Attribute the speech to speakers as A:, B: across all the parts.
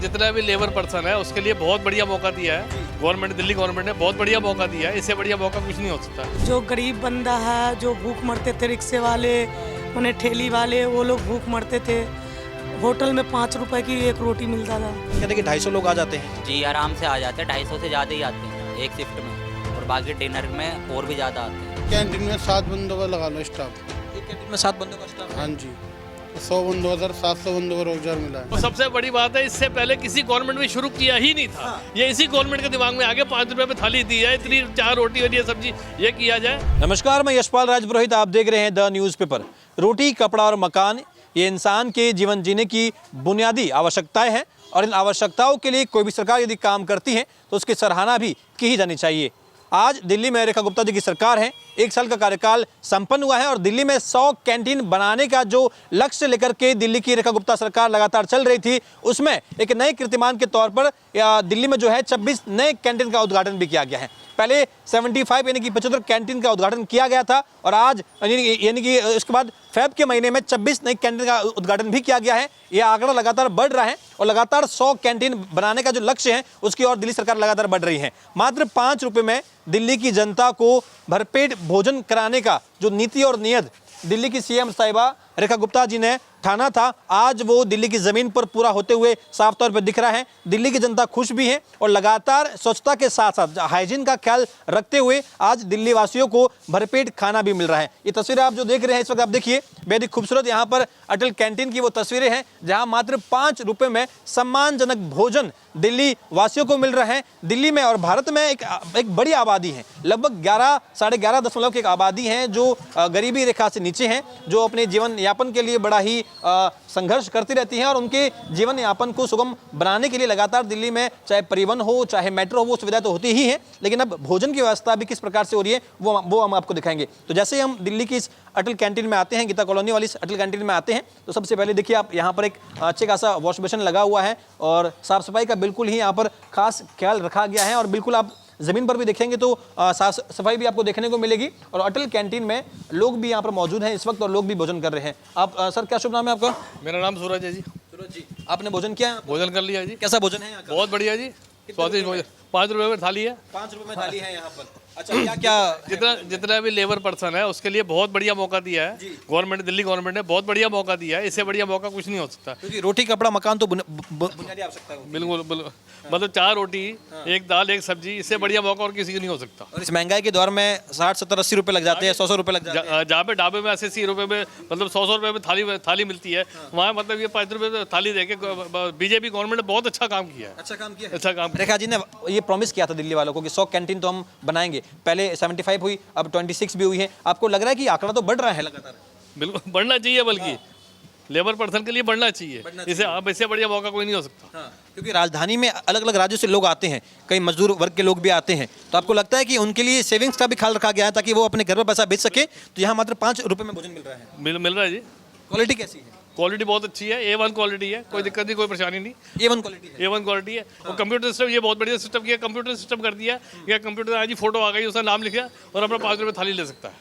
A: जितना भी labour person है उसके लिए बहुत बढ़िया मौका दिया है गवर्नमेंट, दिल्ली गवर्नमेंट ने बहुत बढ़िया मौका दिया है। इससे बढ़िया मौका कुछ नहीं हो सकता।
B: जो गरीब बंदा है, जो भूख मरते थे, रिक्शे वाले, उन्हें ठेली वाले, वो लोग भूख मरते थे। होटल में 5 रुपए की एक रोटी मिलता था।
C: कहते कि 250 लोग आ जाते हैं।
D: जी आराम से आ जाते हैं, 250 से ज़्यादा ही आते हैं एक शिफ्ट में, और बाकी डिनर में और भी ज़्यादा आते हैं।
E: कैंटीन में 7 बंदों का लगा लो स्टाफ।
C: एक कैंटीन में 7 बंदों का स्टाफ है।
E: हाँ जी, 100 बंदों का 700 बंदों को रोजगार मिला है।
A: और सबसे बड़ी बात है, इससे पहले किसी गवर्नमेंट में शुरू किया ही नहीं था। ये इसी गवर्नमेंट के दिमाग में आगे 5 रुपए में थाली दी है, इतनी 4 रोटी और ये सब्जी, ये किया जाए।
C: नमस्कार, मैं यशपाल राजपुरोहित, आप देख रहे हैं द न्यूज़पेपर। रोटी, कपड़ा और मकान ये इंसान के जीवन जीने की बुनियादी आवश्यकताएं हैं, और इन आवश्यकताओं के लिए कोई भी सरकार यदि काम करती है तो उसकी सराहना भी की ही जानी चाहिए। आज दिल्ली में रेखा गुप्ता जी की सरकार है, 1 साल का कार्यकाल संपन्न हुआ है, और दिल्ली में 100 कैंटीन बनाने का जो लक्ष्य लेकर के दिल्ली की रेखा गुप्ता सरकार लगातार चल रही थी, उसमें एक नए कीर्तिमान के तौर पर दिल्ली में जो है 26 नए कैंटीन का उद्घाटन भी किया गया है। पहले 75 यानी कि 75 कैंटीन का उद्घाटन किया गया था, और आज यानी कि उसके बाद फेब के महीने में 26 नई कैंटीन का उद्घाटन भी किया गया है। यह आंकड़ा लगातार बढ़ रहा है, और लगातार 100 कैंटीन बनाने का जो लक्ष्य है उसकी ओर दिल्ली सरकार लगातार बढ़ रही है। मात्र 5 रुपये में दिल्ली की जनता को भरपेट भोजन कराने का जो नीति और नियत दिल्ली की सीएम साहिबा रेखा गुप्ता जी ने ठाना था, आज वो दिल्ली की ज़मीन पर पूरा होते हुए साफ तौर पर दिख रहा है। दिल्ली की जनता खुश भी है, और लगातार स्वच्छता के साथ साथ हाइजीन का ख्याल रखते हुए आज दिल्ली वासियों को भरपेट खाना भी मिल रहा है। ये तस्वीरें आप जो देख रहे हैं इस वक्त, आप देखिए बेहद ही खूबसूरत यहाँ पर अटल कैंटीन की वो तस्वीरें हैं, जहाँ मात्र 5 रुपये में सम्मानजनक भोजन दिल्ली वासियों को मिल रहा है। दिल्ली में और भारत में एक बड़ी आबादी है, लगभग 11-11.5 की एक आबादी है जो गरीबी रेखा से नीचे हैं, जो अपने जीवन यापन के लिए बड़ा ही संघर्ष करती रहती हैं, और उनके जीवन यापन को सुगम बनाने के लिए लगातार दिल्ली में चाहे परिवहन हो, चाहे मेट्रो हो, वो सुविधा तो होती ही है, लेकिन अब भोजन की व्यवस्था भी किस प्रकार से हो रही है वो हम आपको दिखाएंगे। तो जैसे ही हम दिल्ली की इस अटल कैंटीन में आते हैं, गीता कॉलोनी वाली इस अटल कैंटीन में आते हैं, तो सबसे पहले देखिए आप यहाँ पर एक अच्छे खासा वॉश बेसिन लगा हुआ है, और साफ सफाई का बिल्कुल ही यहाँ पर खास ख्याल रखा गया है, और बिल्कुल आप ज़मीन पर भी देखेंगे तो साफ सफाई भी आपको देखने को मिलेगी। और अटल कैंटीन में लोग भी यहाँ पर मौजूद हैं इस वक्त, और लोग भी भोजन कर रहे हैं। आप सर, क्या शुभ नाम है आपका?
A: मेरा नाम सूरज है जी।
C: सूरज जी, आपने भोजन किया?
A: भोजन कर लिया जी।
C: कैसा भोजन है यहाँ का?
A: बहुत बढ़िया जी, स्वादिष्ट भोजन। 5 रुपए में थाली है।
C: 5 रुपये में थाली है यहाँ पर। अच्छा, क्या क्या
A: जितना भी लेबर पर्सन है उसके लिए बहुत बढ़िया मौका दिया है गवर्नमेंट, दिल्ली गवर्नमेंट ने बहुत बढ़िया मौका दिया है। इससे बढ़िया मौका कुछ नहीं हो सकता,
C: क्योंकि रोटी, कपड़ा, मकान तो बुनियादी आवश्यकता है।
A: बिल्कुल बिल्कुल। मतलब 4 रोटी, 1 दाल, 1 सब्जी, इससे बढ़िया मौका और किसी को नहीं हो सकता।
C: और इस महंगाई के दौर में 60, 70, 80 रुपए लग जाते हैं, 100 रुपए लग जाते हैं।
A: जहाँ पे ढाबे में 80 रुपए में, मतलब 100 रुपए में थाली मिलती है, वहाँ मतलब ये 5 रुपए में थाली देके बीजेपी गवर्नमेंट ने बहुत अच्छा काम किया है।
C: अच्छा काम किया,
A: अच्छा काम।
C: रेखा जी ने ये प्रॉमिस किया था दिल्ली वालों को कि 100 कैंटीन तो हम बनाएंगे। पहले 75 हुई, अब 26 भी हुई है। आपको लग रहा है कि आंकड़ा तो बढ़ रहा है लगातार?
A: बिल्कुल बढ़ना चाहिए, बल्कि लेबर पर्सन के लिए बढ़ना चाहिए। इसे अब इससे बढ़िया मौका कोई नहीं हो सकता।
C: क्योंकि राजधानी में अलग अलग राज्यों से लोग आते हैं, कई मजदूर वर्ग के लोग भी आते हैं, तो आपको लगता है कि उनके लिए सेविंग्स का भी ख्याल रखा गया है ताकि वो अपने घर पर पैसा बेच सके? तो यहाँ मात्र 5 रुपये में भोजन मिल रहा है।
A: मिल रहा है जी।
C: क्वालिटी कैसी है?
A: क्वालिटी बहुत अच्छी है, A1 क्वालिटी है, कोई दिक्कत नहीं, कोई परेशानी नहीं।
C: A1 क्वालिटी है।
A: A1 क्वालिटी है। और कंप्यूटर सिस्टम ये बहुत बढ़िया सिस्टम किया, कंप्यूटर सिस्टम कर दिया है। कंप्यूटर आज ही फोटो आ गई, उसका नाम लिखा और अपना 5 रुपये थाली ले सकता है।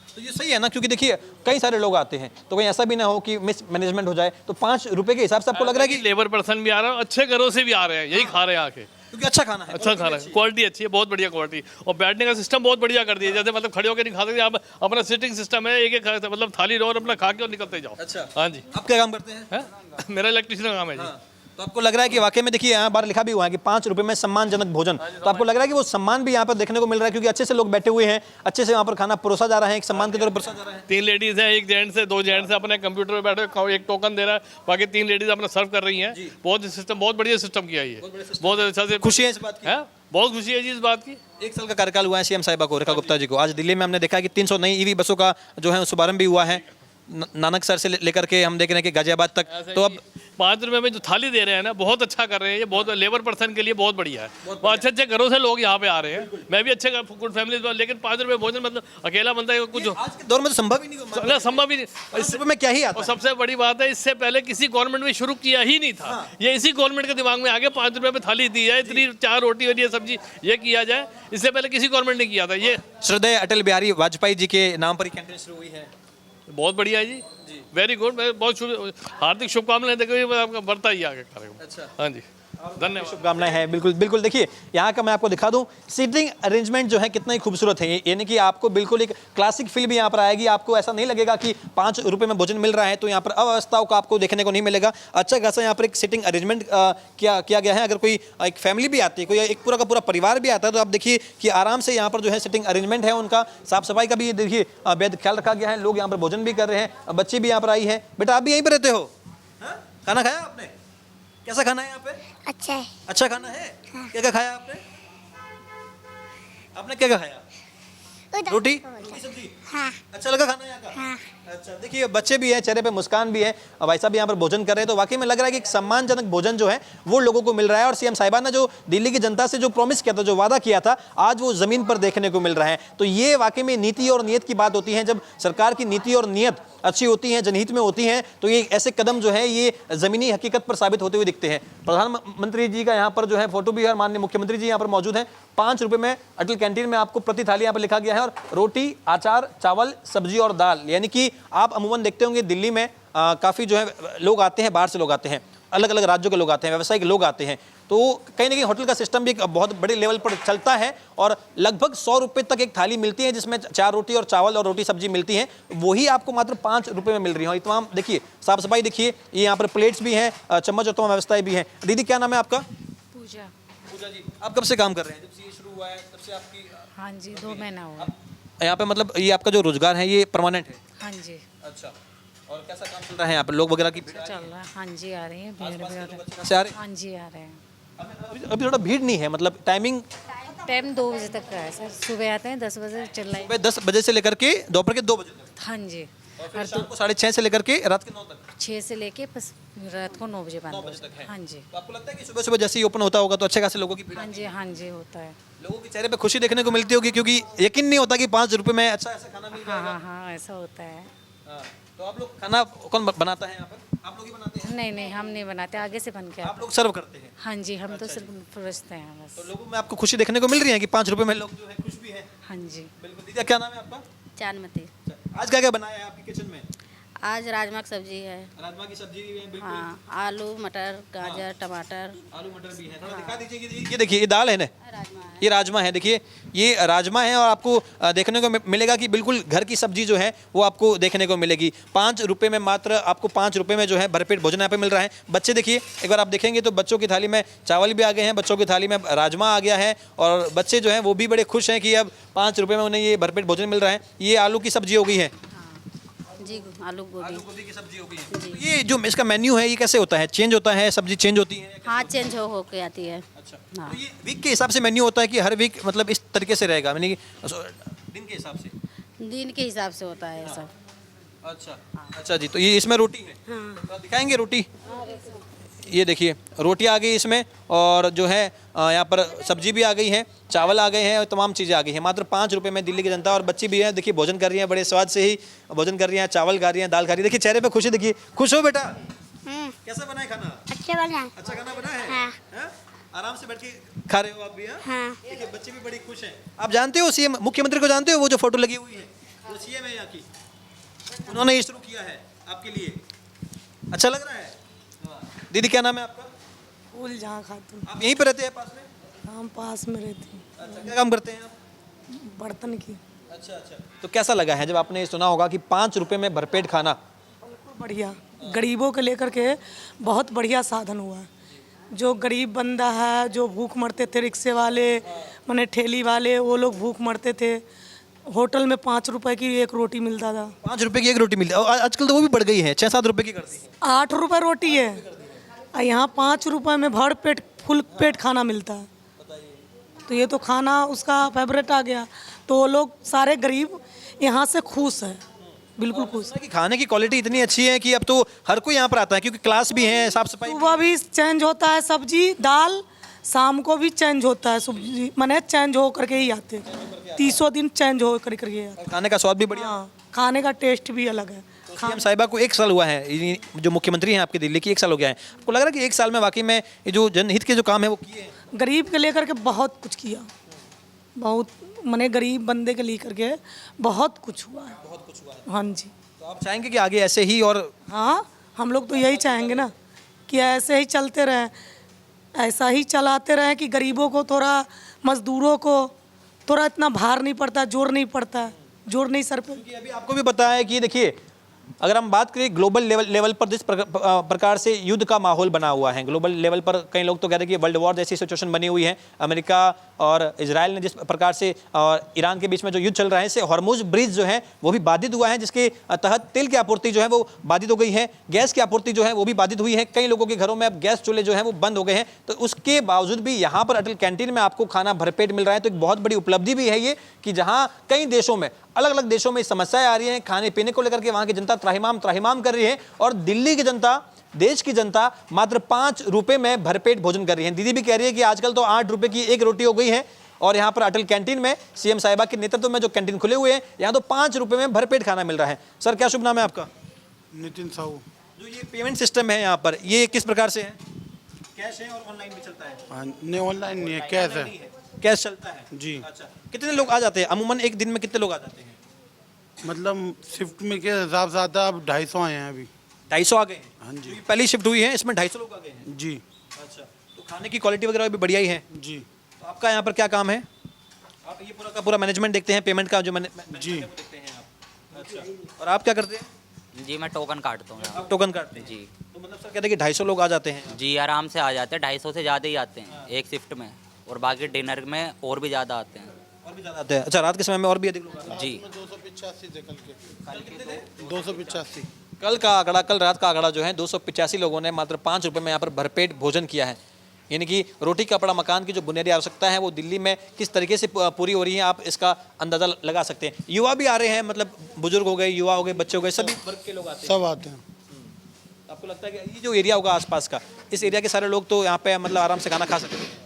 C: तो ये सही है ना? क्योंकि देखिए कई सारे लोग आते हैं, तो कहीं ऐसा भी ना हो कि मिस मैनेजमेंट हो जाए। तो 5 रुपये के हिसाब से आपको लग रहा है कि
A: लेबर पर्सन भी आ रहा है, अच्छे घरों से भी आ रहे हैं, यही खा रहे हैं आके,
C: क्योंकि अच्छा खाना है,
A: अच्छा खाना है, क्वालिटी अच्छी है, बहुत बढ़िया क्वालिटी। और बैठने का सिस्टम बहुत बढ़िया कर दिया, जैसे मतलब खड़े होकर नहीं खा सकते आप, अपना सिटिंग सिस्टम है, एक मतलब थाली लो और अपना खा के और निकलते जाओ।
C: अच्छा,
A: हाँ जी।
C: आप क्या काम करते हैं?
A: मेरा इलेक्ट्रिशियन का काम है जी।
C: तो आपको लग रहा है कि वाकई में, देखिए यहाँ बाहर लिखा भी हुआ है कि 5 रुपये में सम्मानजनक भोजन, तो आपको लग रहा है कि वो सम्मान भी यहाँ पर देखने को मिल रहा है, क्योंकि अच्छे से लोग बैठे हुए हैं, अच्छे से यहाँ पर खाना परोसा जा रहा है, एक सम्मान के तौर पर परोसा जा रहा है।
A: 3 लेडीज हैं, 1 जेंट्स है, 2 जेंट्स है, अपने कंप्यूटर पे बैठे एक टोकन दे रहा है, बाकी 3 लेडीज अपना सर्व कर रही हैं। बहुत सिस्टम, बहुत बढ़िया सिस्टम किया है, बहुत अच्छा से।
C: खुशी है इस बात की?
A: बहुत खुशी है जी इस बात की।
C: 1 साल का कार्यकाल हुआ है सीएम साहिबा को, रेखा गुप्ता जी को। आज दिल्ली में हमने देखा कि 300 नई ईवी बसों का जो है शुभारंभ भी हुआ है, नानक सर से लेकर के हम देख रहे हैं कि गाजियाबाद तक। तो अब
A: 5 रुपए में जो थाली दे रहे हैं ना, बहुत अच्छा कर रहे हैं। ये बहुत लेबर पर्सन के लिए बहुत बढ़िया है। वो अच्छे अच्छे घरों से लोग यहाँ पे आ रहे हैं, मैं भी अच्छे गुड फैमिली, लेकिन 5 रुपए भोजन मतलब अकेला बंदा है कुछ
C: आज के दौर में तो संभव ही नहीं
A: ना, संभव ही नहीं।
C: 5 रुपये में क्या ही आता
A: और
C: है?
A: सबसे बड़ी बात है, इससे पहले किसी गवर्नमेंट में शुरू किया ही नहीं था। ये इसी गवर्नमेंट के दिमाग में आगे 5 रुपए में थाली दी है, इतनी 4 रोटी और ये सब्जी, ये किया जाए। इससे पहले किसी गवर्नमेंट ने किया था ये।
C: श्रद्धेय अटल बिहारी वाजपेयी जी के नाम पर ही कैंटीन शुरू हुई है।
A: बहुत बढ़िया है जी, वेरी गुड। मैं बहुत हार्दिक शुभकामनाएं देकर आपका बढ़ता ही आगे कार्यक्रम।
C: अच्छा,
A: हाँ जी, धन्यवाद।
C: शुभकामनाएं हैं। बिल्कुल बिल्कुल। देखिए यहाँ का मैं आपको दिखा दूं, सीटिंग अरेंजमेंट जो है कितना ही खूबसूरत है, यानी कि आपको बिल्कुल एक क्लासिक फील भी यहाँ पर आएगी। आपको ऐसा नहीं लगेगा कि 5 रुपए में भोजन मिल रहा है तो यहाँ पर अव्यवस्थाओं का आपको देखने को नहीं मिलेगा। अच्छा खासा यहाँ पर एक सीटिंग अरेंजमेंट किया गया है। अगर कोई एक फैमिली भी आती है, कोई एक पूरा का पूरा परिवार भी आता है तो आप देखिए कि आराम से यहाँ पर जो है सीटिंग अरेंजमेंट है उनका। साफ सफाई का भी देखिए बेहद ख्याल रखा गया है। लोग यहाँ पर भोजन भी कर रहे हैं, बच्चे भी यहाँ पर आई है। बेटा आप भी यहीं पर रहते हो? खाना खाया आपने? कैसा खाना है यहाँ पे?
F: अच्छा है।
C: अच्छा खाना है? क्या क्या खाया आपने? आपने क्या क्या खाया? रोटी सब्जी?
F: हाँ।
C: अच्छा लगा खाना यहाँ का?
F: हाँ।
C: अच्छा, देखिए बच्चे भी हैं, चेहरे पे मुस्कान भी है और भाई साहब यहाँ पर भोजन कर रहे हैं तो वाकई में लग रहा है कि एक सम्मानजनक भोजन जो है वो लोगों को मिल रहा है। और सीएम साहिबा ने जो दिल्ली की जनता से जो प्रॉमिस किया था, जो वादा किया था, आज वो जमीन पर देखने को मिल रहा है। तो ये वाकई में नीति और नियत की बात होती है। जब सरकार की नीति और नियत अच्छी होती हैं, जनहित में होती हैं, तो ये ऐसे कदम जो है ये जमीनी हकीकत पर साबित होते हुए दिखते हैं। प्रधानमंत्री जी का यहाँ पर जो है फोटो भी है और माननीय मुख्यमंत्री जी यहाँ पर मौजूद हैं। 5 रुपए में अटल कैंटीन में आपको प्रति थाली यहाँ पर लिखा गया है और रोटी, अचार, चावल, सब्जी और दाल। यानी कि आप अमूमन देखते होंगे दिल्ली में काफ़ी जो है लोग आते हैं, बाहर से लोग आते हैं, अलग अलग राज्यों के लोग आते हैं, व्यवसायिक लोग आते हैं, तो कहीं ना कहीं होटल का सिस्टम भी एक बहुत बड़े लेवल पर चलता है और लगभग 100 रुपए तक एक थाली मिलती है जिसमें 4 रोटी और चावल और रोटी सब्जी मिलती है। वही आपको मात्र 5 रुपए में मिल रही है। और तमाम देखिए साफ सफाई देखिए, ये यहाँ पर प्लेट्स भी हैं, चम्मच और तमाम व्यवस्थाएं भी हैं। दीदी क्या नाम है आपका?
G: पूजा।
C: पूजा जी, आप कब से काम कर रहे हैं? जब से ये शुरू हुआ है तब से आपकी?
G: हाँ जी, 2 महीना हुआ।
C: यहाँ पे मतलब ये आपका जो रोजगार है ये परमानेंट है?
G: हाँ जी।
C: अच्छा, और कैसा काम चल रहा है यहाँ पर? लोग वगैरह की भीड़
G: चल रहा है। हाँ जी, आ रही है भीड़ भी।
C: कहाँ से आ रहे हैं?
G: हाँ जी, आ रहे हैं।
C: अभी थोड़ा भीड़ नहीं है, मतलब टाइमिंग
G: टाइम 2 बजे तक का है सर। सुबह आते हैं 10 बजे, चल रहा है।
C: सुबह 10 बजे से लेकर के दोपहर के 2 बजे तक,
G: हाँ जी,
C: और फिर शाम को 6:30 से लेकर के रात के 9 तक।
G: 6 से लेके बस रात को 9 बजे बंद
C: 9
G: हो
C: बजे तक है।
G: हाँ जी,
C: तो आपको लगता है कि सुबह सुबह जैसे ही ओपन होता होगा तो अच्छे खासे लोगों की भीड़
G: हाँ
C: आती
G: जी, हाँ जी, होता है।
C: है? लोगों के चेहरे पे खुशी देखने को मिलती होगी क्योंकि यकीन नहीं होता कि 5 रुपए में अच्छा ऐसा खाना मिल
G: हाँ
C: जाएगा।
G: हाँ हाँ, ऐसा होता है।
C: हाँ, तो आप लोग खाना कौन बनाता है यहाँ पर? आप लोग ही बनाते हैं?
G: नहीं नहीं, हम नहीं बनाते, आगे से बन के
C: आप
G: आता
C: लोग सर्व करते हैं?
G: है। हाँ जी, हम तो सिर्फ परोसते हैं बस।
C: तो लोगों में आपको खुशी देखने को मिल रही है कि 5 रुपए में लोग जो है खुश भी हैं?
G: हाँ जी।
C: बिल्कुल। दीदी क्या नाम है आपका?
H: चांदमती।
C: आज क्या क्या बनाया है आपकी किचन में?
H: आज राजमा की सब्जी है।
C: राजमा की सब्जी भी है, बिल्कुल।
H: हाँ, आलू मटर गाजर टमाटर।
C: आलू मटर भी है। थोड़ा दिखा दीजिए कि ये देखिए, ये दाल है ना,
H: राजमा है।
C: ये राजमा है। देखिए ये राजमा है और आपको देखने को मिलेगा कि बिल्कुल घर की सब्जी जो है वो आपको देखने को मिलेगी। 5 रुपए में मात्र आपको 5 रुपए में जो है भरपेट भोजन यहाँ पे मिल रहा है। बच्चे देखिए, एक बार आप देखेंगे तो बच्चों की थाली में चावल भी आ गए हैं, बच्चों की थाली में राजमा आ गया है और बच्चे जो हैं वो भी बड़े खुश हैं कि अब 5 रुपए में उन्हें ये भरपेट भोजन मिल रहा है। ये आलू की सब्जी हो गई है,
H: जी, आलू गोभी।
C: गोभी की सब्जी हो गई है। तो ये जो इसका मेन्यू है ये कैसे होता है? चेंज होता है, सब्जी चेंज होती है?
H: हाँ, चेंज हो के आती है।
C: अच्छा,
H: हाँ।
C: तो ये वीक के हिसाब से मेन्यू होता है कि हर वीक मतलब इस तरीके से रहेगा, यानी कि दिन के हिसाब से?
H: दिन के हिसाब से होता है सब।
C: अच्छा अच्छा जी, तो ये इसमें रोटी है? तो दिखाएंगे रोटी। ये देखिए रोटी आ गई इसमें और जो है यहाँ पर सब्जी भी आ गई है, चावल आ गए हैं और तमाम चीज़ें आ गई हैं। मात्र 5 रुपए में दिल्ली की जनता और बच्ची भी है, देखिए भोजन कर रही हैं, बड़े स्वाद से ही भोजन कर रही हैं, चावल खा रही हैं, दाल खा रही है। देखिए चेहरे पे खुशी देखिए। खुश हो बेटा? कैसा बना है खाना?
F: अच्छा बना।
C: अच्छा खाना बना है?
F: हाँ।
C: हाँ? आराम से बैठ के खा रहे हो आप भी? हाँ?
F: हाँ।
C: देखिए बच्चे भी बड़ी खुश हैं। आप जानते हो सीएम मुख्यमंत्री को जानते हो, वो जो फोटो लगी हुई है वो सीएम है यहाँ की, उन्होंने ये शुरू किया है आपके लिए। अच्छा लग रहा है? दीदी क्या नाम है आपका?
B: फूल जहाँ खातून।
C: आप यहीं पे रहते हैं पास में?
B: हम पास में रहते हैं,
C: अच्छा, क्या काम करते हैं आप?
B: बर्तन की।
C: अच्छा अच्छा, तो कैसा लगा है जब आपने सुना होगा कि 5 रुपए में भरपेट खाना?
B: बढ़िया, गरीबों के लेकर के बहुत बढ़िया साधन हुआ है। जो गरीब बंदा है, जो भूख मरते थे, रिक्शे वाले माने ठेली वाले, वो लोग भूख मरते थे। होटल में 5 रुपए की 1 रोटी मिलता था।
C: 5 रुपए की 1 रोटी मिलती है और आजकल तो वो भी बढ़ गई है, 6-7 रुपए की कर दी है।
B: 8 रुपए रोटी है और यहाँ 5 रुपए में भर पेट फुल पेट खाना मिलता है। तो ये तो खाना उसका फेवरेट आ गया, तो वो लोग सारे गरीब यहाँ से खुश है, बिल्कुल खुश।
C: कि खाने की क्वालिटी इतनी अच्छी है कि अब तो हर कोई यहाँ पर आता है क्योंकि क्लास भी है, साफ सफाई भी
B: सुबह भी चेंज होता है सब्जी दाल, शाम को भी चेंज होता है सब्जी, माने चेंज हो करके ही आते हैं। 30 दिन चेंज हो करके आते हैं।
C: खाने का स्वाद भी बढ़िया।
B: हाँ, खाने का टेस्ट भी अलग है।
C: सीएम साहिबा को 1 साल हुआ है, ये जो मुख्यमंत्री हैं आपके दिल्ली की, 1 साल हो गया है। आपको लग रहा है कि 1 साल में वाकई में ये जो जनहित के जो काम है वो किए हैं?
B: गरीब के लेकर के बहुत कुछ किया, बहुत माने गरीब बंदे के लेकर के बहुत कुछ हुआ है।
C: बहुत कुछ हुआ है।
B: हाँ जी।
C: तो आप चाहेंगे कि आगे ऐसे ही और
B: हाँ, हम लोग तो यही चाहेंगे ना कि ऐसे ही चलते रहें, ऐसा ही चलाते रहें कि गरीबों को थोड़ा, मजदूरों को थोड़ा इतना भार नहीं पड़ता, जोर नहीं पड़ता, जोर नहीं सर पे।
C: क्योंकि अभी आपको भी पता है कि देखिए, अगर हम बात करें ग्लोबल लेवल पर जिस प्रकार से युद्ध का माहौल बना हुआ है, ग्लोबल लेवल पर कई लोग तो कहते हैं कि वर्ल्ड वॉर जैसी सिचुएशन बनी हुई है। अमेरिका और इजराइल ने जिस प्रकार से और ईरान के बीच में जो युद्ध चल रहा है, इससे हॉर्मुज ब्रिज जो है वो भी बाधित हुआ है, जिसके तहत तेल की आपूर्ति जो है वो बाधित हो गई है, गैस की आपूर्ति जो है वो भी बाधित हुई है। कई लोगों के घरों में अब गैस चूल्हे जो है वो बंद हो गए हैं। तो उसके बावजूद भी यहाँ पर अटल कैंटीन में आपको खाना भरपेट मिल रहा है। तो एक बहुत बड़ी उपलब्धि भी है ये कि जहाँ कई देशों में, अलग अलग देशों में समस्याएं आ रही हैं खाने पीने को लेकर के, वहाँ की जनता त्राहिमाम कर रही है और दिल्ली की जनता, देश की जनता मात्र 5 रुपए में भरपेट भोजन कर रही है। दीदी भी कह रही है कि आजकल तो 8 रुपए की एक रोटी हो गई है और यहाँ पर अटल कैंटीन में सीएम साहिबा के नेतृत्व में जो कैंटीन खुले हुए हैं, यहाँ तो 5 रुपए में भरपेट खाना मिल रहा है। सर, क्या शुभ नाम है आपका?
E: नितिन साहू।
C: जो ये पेमेंट सिस्टम है यहाँ पर, ये किस प्रकार से है? कैश है और ऑनलाइन भी चलता है?
E: हाँ, नहीं ऑनलाइन नहीं है, कैश है।
C: कैश चलता है
E: जी।
C: अच्छा, कितने लोग आ जाते हैं अमूमन एक दिन में? कितने लोग आ जाते हैं?
E: मतलब शिफ्ट में के हिसाब से आता है, अब 250 आए हैं अभी।
C: 250 आ गए हैं?
E: हाँ जी।
C: क्योंकि पहली शिफ्ट हुई है, इसमें 250 लोग आ गए हैं।
E: जी।
C: अच्छा, तो खाने की क्वालिटी वगैरह भी बढ़िया ही है?
E: जी।
C: तो आपका यहाँ पर क्या काम है? आप ये पूरा का पूरा मैनेजमेंट देखते हैं, पेमेंट का जो
E: जी।
C: देखते हैं आप? अच्छा, और आप क्या करते हैं?
D: जी मैं टोकन काटता हूँ यहाँ।
C: आप टोकन काटते हैं?
D: जी।
C: तो मतलब सर कहते हैं कि 250 लोग आ जाते हैं?
D: जी आराम से आ जाते हैं, 250 से ज़्यादा ही आते हैं एक शिफ्ट में, और बाकी डिनर में और भी ज़्यादा आते हैं।
C: और भी ज़्यादा आते हैं? अच्छा, रात के समय में और भी अधिक लोग आते हैं?
D: जी
E: 285 थे कल के। 285।
C: कल का आंकड़ा, कल रात का आंकड़ा जो है 285 लोगों ने मात्र 5 रुपए में यहाँ पर भरपेट भोजन किया है। यानी कि रोटी कपड़ा मकान की जो बुनियादी आवश्यकता है वो दिल्ली में किस तरीके से पूरी हो रही है, आप इसका अंदाजा लगा सकते हैं। युवा भी आ रहे हैं, मतलब बुजुर्ग हो गए, युवा हो गए, बच्चे हो गए, सभी वर्ग के लोग आते हैं।
E: सब आते हैं।
C: आपको लगता है कि ये जो एरिया होगा आसपास का, इस एरिया के सारे लोग तो यहाँ पे मतलब आराम से खाना खा सकते हैं?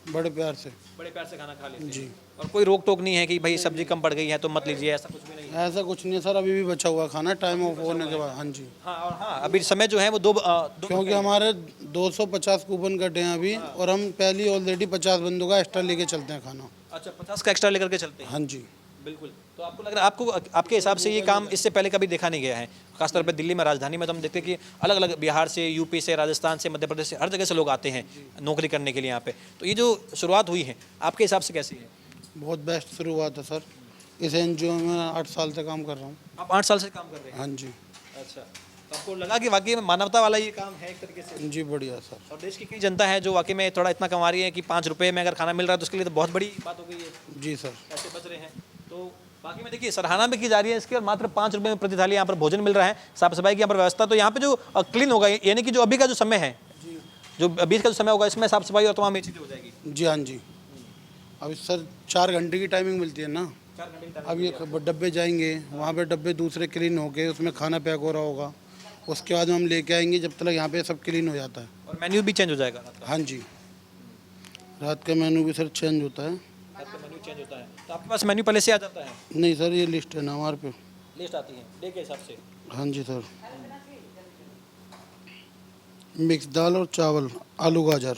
E: बड़े प्यार से।
C: बड़े प्यार से खाना खा लेते हैं
E: जी।
C: और कोई रोक टोक नहीं है कि भाई सब्जी कम पड़ गई है तो मत लीजिए, ऐसा कुछ भी नहीं है?
E: ऐसा कुछ नहीं है सर, अभी भी बचा हुआ खाना टाइम ऑफ होने के बाद। हाँ जी।
C: हाँ, और हाँ, अभी समय जो है वो दो
E: क्योंकि हमारे 250 कूपन कटे हैं अभी, और हम पहले ऑलरेडी 50 बंदों का एक्स्ट्रा लेके चलते हैं खाना।
C: अच्छा, 50 का एक्स्ट्रा लेकर के चलते हैं?
E: हाँ जी।
C: बिल्कुल। तो आपको लग रहा है, आपको आपके हिसाब से ये काम इससे पहले कभी देखा नहीं गया है? खासतौर पे दिल्ली में, राजधानी में तो हम देखते हैं कि अलग अलग, बिहार से, यूपी से, राजस्थान से, मध्य प्रदेश से, हर जगह से लोग आते हैं नौकरी करने के लिए यहाँ पे। तो ये जो शुरुआत हुई है आपके हिसाब से कैसी है?
E: बहुत बेस्ट शुरुआत है सर। इस एनजीओ में 8 साल से काम कर रहा हूँ।
C: आप 8 साल से काम कर रहे हैं?
E: हाँ जी।
C: अच्छा, तो आपको लगा कि वाकई में मानवता वाला ये काम है एक तरीके से?
E: जी बढ़िया सर।
C: और देश की कई जनता है जो वाकई में थोड़ा इतना कमा रही है कि 5 रुपये में अगर खाना मिल रहा है तो उसके लिए तो बहुत बड़ी बात हो गई है।
E: जी सर।
C: पैसे बच रहे हैं तो बाकी में देखिए सराहना भी की जा रही है इसकी, और मात्र 5 रुपये में प्रति थाली यहाँ पर भोजन मिल रहा है। साफ सफाई की यहाँ पर व्यवस्था, तो यहाँ पे जो क्लीन होगा, यानी कि जो अभी का जो समय है, जो अभी का जो समय होगा, इसमें साफ सफाई और तमाम ये चीज़ें हो जाएगी।
E: जी हाँ जी। अभी सर 4 घंटे की टाइमिंग मिलती है ना।
C: 4 घंटे का
E: अब ये डब्बे जाएंगे, वहाँ पे डब्बे दूसरे क्लीन होके उसमें खाना पैक हो रहा होगा, उसके बाद हम लेके आएंगे जब तक यहाँ पे सब क्लीन हो जाता है।
C: और मेन्यू भी चेंज हो जाएगा रात का?
E: हाँ जी। रात का मेनू भी सर चेंज होता है।
C: रात का मेन्यू चेंज होता है, तो आपके पास मेन्यू पहले से आ जाता है?
E: नहीं सर, ये लिस्ट है ना हमारे पे।
C: लिस्ट आती है डे के हिसाब से?
E: हाँ जी सर। मिक्स दाल और चावल, आलू गाजर।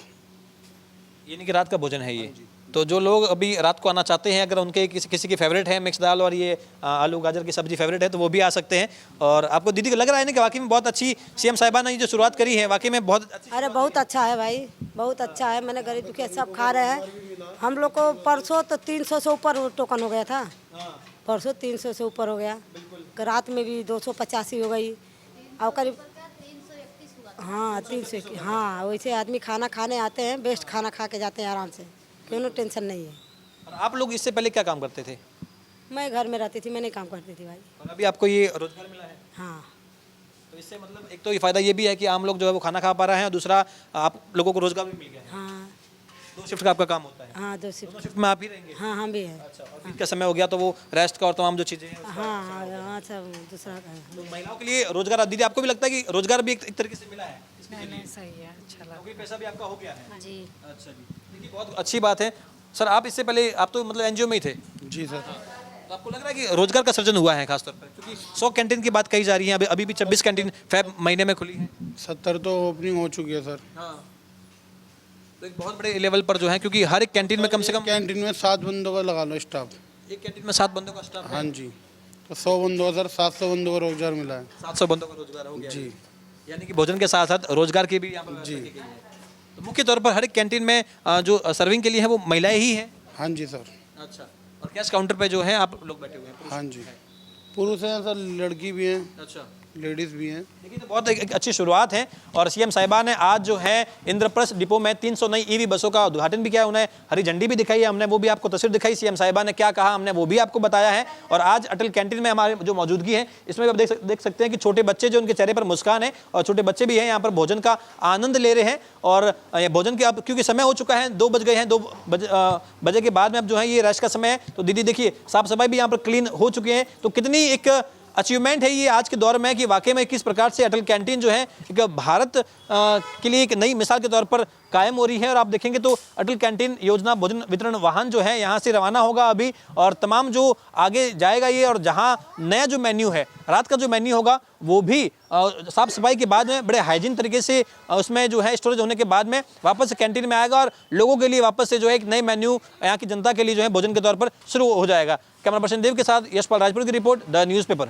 C: यानी कि रात का भोजन है ये। तो जो लोग अभी रात को आना चाहते हैं, अगर उनके किसी की फेवरेट है मिक्स दाल और ये आलू गाजर की सब्जी फेवरेट है, तो वो भी आ सकते हैं। और आपको दीदी को लग रहा है ना कि वाकई में बहुत अच्छी सीएम साहिबा ने जो शुरुआत करी है, वाकई में बहुत अच्छी?
F: अरे बहुत अच्छा है भाई, बहुत अच्छा है। मैंने गरीब दुखिया सब खा रहे हैं। हम लोग को परसों तो 300 से ऊपर टोकन हो गया था। परसों 300 से ऊपर हो गया, रात में भी 285 हो गई और करीब, हाँ 300। हाँ, वैसे आदमी खाना खाने आते हैं, बेस्ट खाना खा के जाते हैं आराम से, क्यों टेंशन नहीं है।
C: और आप लोग इससे पहले क्या काम करते थे?
F: मैं घर में रहती थी, मैं नहीं काम करती थी भाई।
C: और अभी आपको ये रोजगार मिला है?
F: हाँ।
C: तो इससे मतलब एक तो ये फायदा ये भी है कि आम लोग जो है वो खाना खा पा रहे हैं, और दूसरा आप लोगों को रोजगार भी मिल गया है।
F: हाँ
C: 2 शिफ्ट का आपका काम होता है?
F: हाँ 2 शिफ्ट।
C: 2 शिफ्ट में आप ही रहेंगे?
F: हाँ हम भी हैं।
C: अच्छा, और फिर का समय हो गया तो वो रेस्ट का और तमाम जो चीज़ें हैं
F: हाँ हाँ सब दूसरा का है।
C: तो महिलाओं के लिए रोजगार, दीदी आपको भी लगता है कि रोजगार भी एक तरीके से मिला है?
G: नहीं सही है, अच्छा लगा।
C: क्योंकि पैसा भी आपका हो गया है?
H: जी।
C: अच्छा जी, देखिए बहुत अच्छी बात है। सर, आप इससे पहले, आप तो मतलब एनजीओ में ही थे?
E: जी सर।
C: तो आपको लग रहा है कि रोजगार का सृजन हुआ है खासतौर पर? क्योंकि 100 कैंटीन की बात कही जा रही है, अभी भी 26 कैंटीन फेब महीने में खुली है।
E: 70 तो ओपनिंग हो चुकी है सर।
C: हाँ, तो एक बहुत बड़े लेवल पर जो है, क्योंकि हर एक कैंटीन में कम से कम
E: कैंटीन में 7 बंदों का लगा लो स्टाफ।
C: एक कैंटीन में 7 बंदों का स्टाफ है।
E: हाँ जी। तो 100 बंदों सर 700 बंदों को रोजगार मिला है
C: 700 बंदों का रोजगार हो गया
E: जी।
C: यानी कि भोजन के साथ साथ रोजगार की भी यहाँ पर व्यवस्था की गई है। तो मुख्य तौर पर हर एक कैंटीन में जो सर्विंग के लिए है वो महिलाएं ही हैं।
E: हाँ जी सर।
C: अच्छा, और कैश काउंटर पे जो है आप लोग बैठे हुए हैं।
E: हाँ जी, पुरुष हैं सर, लड़की भी हैं,
C: अच्छा,
E: लेडीज़ भी हैं।
C: देखिए तो बहुत एक अच्छी शुरुआत है। और सीएम साहिबा ने आज जो है इंद्रप्रस्थ डिपो में 300 नई ईवी बसों का उद्घाटन भी किया, उन्हें हरी झंडी भी दिखाई है हमने, वो भी आपको तस्वीर दिखाई। सीएम साहिबा ने क्या कहा हमने वो भी आपको बताया है। और आज अटल कैंटीन में हमारे जो मौजूदगी है इसमें भी आप देख सकते हैं कि छोटे बच्चे जो उनके चेहरे पर मुस्कान है और छोटे बच्चे भी हैं यहाँ पर भोजन का आनंद ले रहे हैं। और ये भोजन के अब क्योंकि समय हो चुका है, 2 बज गए हैं, 2 बजे के बाद में अब जो है ये रश का समय है। तो दीदी देखिए साफ सफाई भी यहाँ पर क्लीन हो चुके हैं। तो कितनी एक अचीवमेंट है ये आज के दौर में कि वाकई में किस प्रकार से अटल कैंटीन जो है एक भारत के लिए एक नई मिसाल के तौर पर कायम हो रही है। और आप देखेंगे तो अटल कैंटीन योजना भोजन वितरण वाहन जो है यहाँ से रवाना होगा अभी, और तमाम जो आगे जाएगा ये, और जहाँ नया जो मेन्यू है, रात का जो मेन्यू होगा वो भी साफ सफाई के बाद में बड़े हाइजीन तरीके से उसमें जो है स्टोरेज होने के बाद में वापस कैंटीन में आएगा और लोगों के लिए वापस से जो है एक नए मेन्यू यहाँ की जनता के लिए जो है भोजन के तौर पर शुरू हो जाएगा। कैमरा पर्सन देव के साथ यशपाल राजपुर की रिपोर्ट, द न्यूज़पेपर।